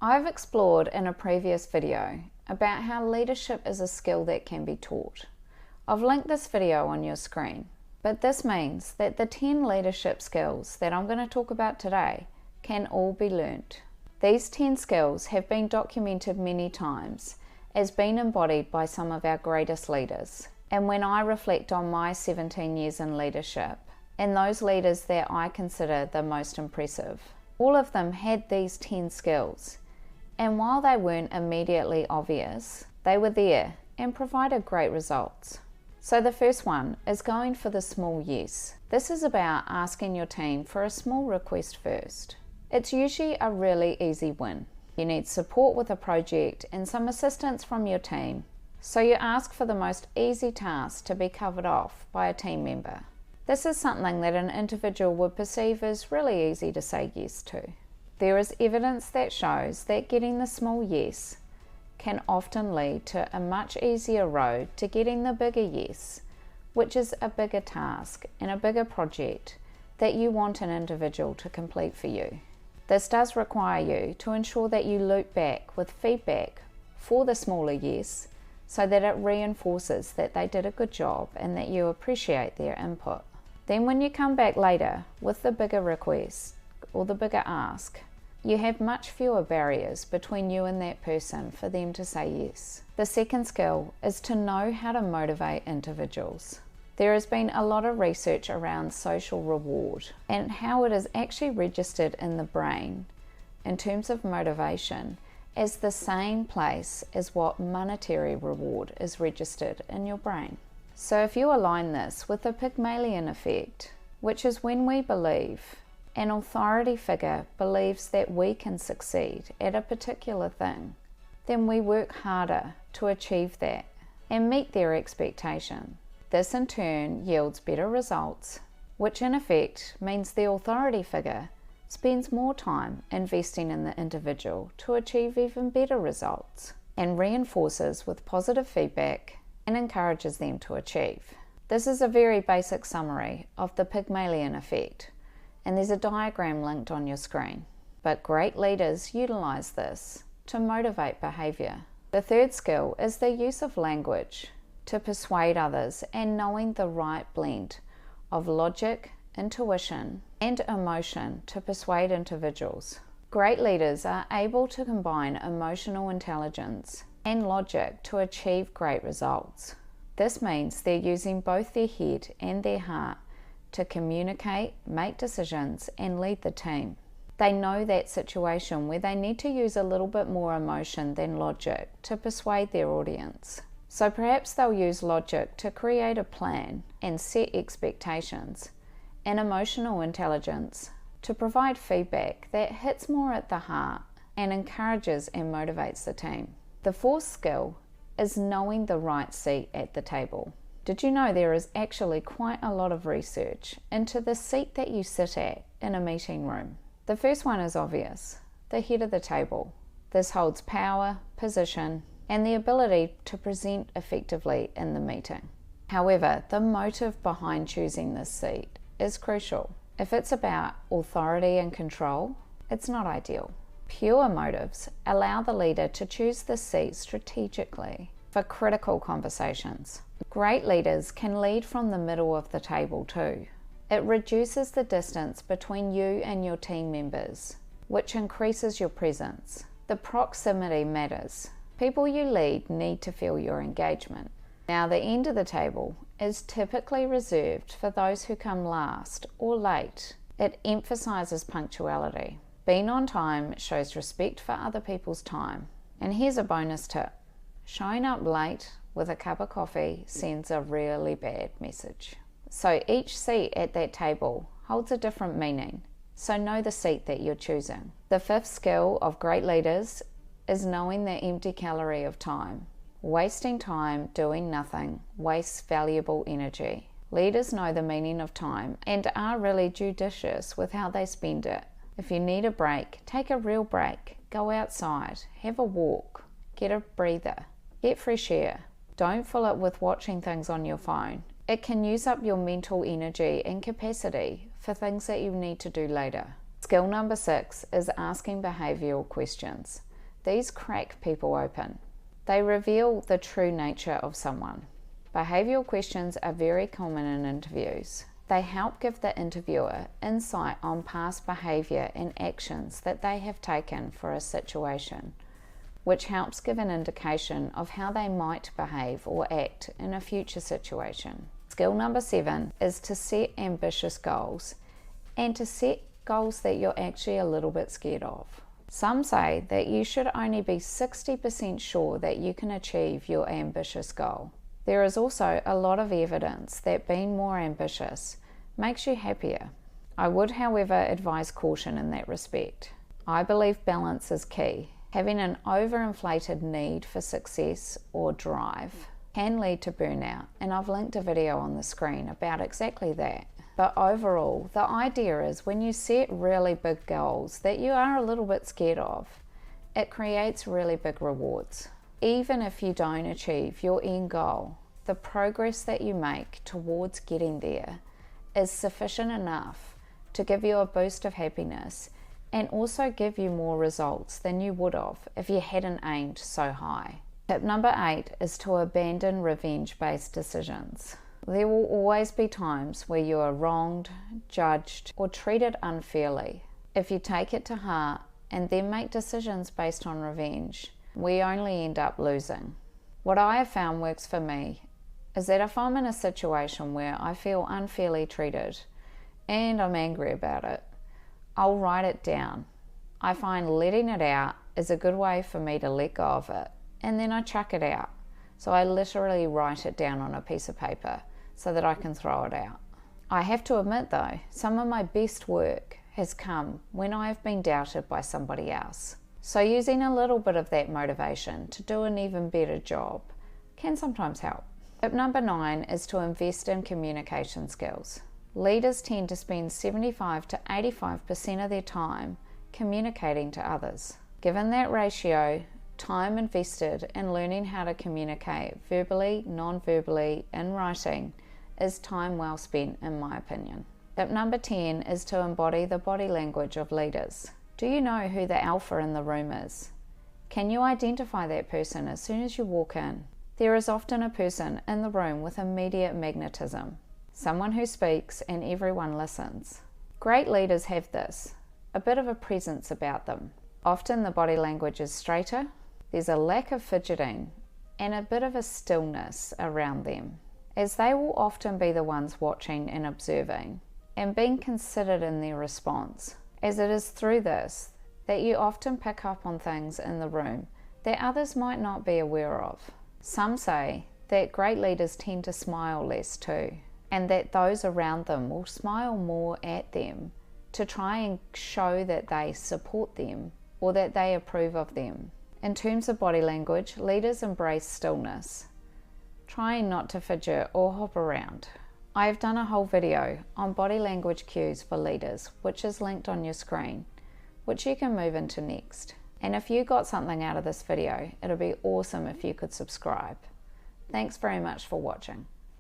I've explored in a previous video about how leadership is a skill that can be taught. I've linked this video on your screen, but this means that the 10 leadership skills that I'm going to talk about today can all be learnt. These 10 skills have been documented many times as being embodied by some of our greatest leaders. And when I reflect on my 17 years in leadership and those leaders that I consider the most impressive, all of them had these 10 skills. And while they weren't immediately obvious, they were there and provided great results. So the first one is going for the small yes. This is about asking your team for a small request first. It's usually a really easy win. You need support with a project and some assistance from your team. So you ask for the most easy task to be covered off by a team member. This is something that an individual would perceive as really easy to say yes to. There is evidence that shows that getting the small yes can often lead to a much easier road to getting the bigger yes, which is a bigger task and a bigger project that you want an individual to complete for you. This does require you to ensure that you loop back with feedback for the smaller yes, so that it reinforces that they did a good job and that you appreciate their input. Then when you come back later with the bigger request or the bigger ask, you have much fewer barriers between you and that person for them to say yes. The second skill is to know how to motivate individuals. There has been a lot of research around social reward and how it is actually registered in the brain in terms of motivation as the same place as what monetary reward is registered in your brain. So if you align this with the Pygmalion effect, which is when we believe an authority figure believes that we can succeed at a particular thing, then we work harder to achieve that and meet their expectation. This in turn yields better results, which in effect means the authority figure spends more time investing in the individual to achieve even better results and reinforces with positive feedback and encourages them to achieve. This is a very basic summary of the Pygmalion effect, and there's a diagram linked on your screen. But great leaders utilize this to motivate behavior. The third skill is the use of language to persuade others and knowing the right blend of logic, intuition, and emotion to persuade individuals. Great leaders are able to combine emotional intelligence and logic to achieve great results. This means they're using both their head and their heart to communicate, make decisions, and lead the team. They know that situation where they need to use a little bit more emotion than logic to persuade their audience. So perhaps they'll use logic to create a plan and set expectations, and emotional intelligence to provide feedback that hits more at the heart and encourages and motivates the team. The fourth skill is knowing the right seat at the table. Did you know there is actually quite a lot of research into the seat that you sit at in a meeting room? The first one is obvious, the head of the table. This holds power, position, and the ability to present effectively in the meeting. However, the motive behind choosing this seat is crucial. If it's about authority and control, it's not ideal. Pure motives allow the leader to choose the seat strategically for critical conversations. Great leaders can lead from the middle of the table too. It reduces the distance between you and your team members, which increases your presence. The proximity matters. People you lead need to feel your engagement. Now, the end of the table is typically reserved for those who come last or late. It emphasizes punctuality. Being on time shows respect for other people's time. And here's a bonus tip. Showing up late with a cup of coffee sends a really bad message. So each seat at that table holds a different meaning. So know the seat that you're choosing. The fifth skill of great leaders is knowing the empty calorie of time. Wasting time doing nothing wastes valuable energy. Leaders know the meaning of time and are really judicious with how they spend it. If you need a break, take a real break. Go outside, have a walk, get a breather, get fresh air. Don't fill it with watching things on your phone. It can use up your mental energy and capacity for things that you need to do later. Skill number 6 is asking behavioral questions. These crack people open. They reveal the true nature of someone. Behavioural questions are very common in interviews. They help give the interviewer insight on past behaviour and actions that they have taken for a situation, which helps give an indication of how they might behave or act in a future situation. Skill number 7 is to set ambitious goals, and to set goals that you're actually a little bit scared of. Some say that you should only be 60% sure that you can achieve your ambitious goal. There is also a lot of evidence that being more ambitious makes you happier. I would, however, advise caution in that respect. I believe balance is key. Having an overinflated need for success or drive can lead to burnout, and I've linked a video on the screen about exactly that. But overall, the idea is when you set really big goals that you are a little bit scared of, it creates really big rewards. Even if you don't achieve your end goal, the progress that you make towards getting there is sufficient enough to give you a boost of happiness and also give you more results than you would have if you hadn't aimed so high. Tip number 8 is to abandon revenge-based decisions. There will always be times where you are wronged, judged, or treated unfairly. If you take it to heart and then make decisions based on revenge, we only end up losing. What I have found works for me is that if I'm in a situation where I feel unfairly treated and I'm angry about it, I'll write it down. I find letting it out is a good way for me to let go of it, and then I chuck it out. So I literally write it down on a piece of paper so that I can throw it out. I have to admit though, some of my best work has come when I have been doubted by somebody else. So using a little bit of that motivation to do an even better job can sometimes help. Tip number 9 is to invest in communication skills. Leaders tend to spend 75 to 85% of their time communicating to others. Given that ratio, time invested in learning how to communicate verbally, non-verbally, in writing is time well spent, in my opinion. Tip number 10 is to embody the body language of leaders. Do you know who the alpha in the room is? Can you identify that person as soon as you walk in? There is often a person in the room with immediate magnetism, someone who speaks and everyone listens. Great leaders have this, a bit of a presence about them. Often the body language is straighter, there's a lack of fidgeting, and a bit of a stillness around them, as they will often be the ones watching and observing, and being considered in their response, as it is through this that you often pick up on things in the room that others might not be aware of. Some say that great leaders tend to smile less too, and that those around them will smile more at them to try and show that they support them or that they approve of them. In terms of body language, leaders embrace stillness, trying not to fidget or hop around. I have done a whole video on body language cues for leaders, which is linked on your screen, which you can move into next. And if you got something out of this video, it'd be awesome if you could subscribe. Thanks very much for watching.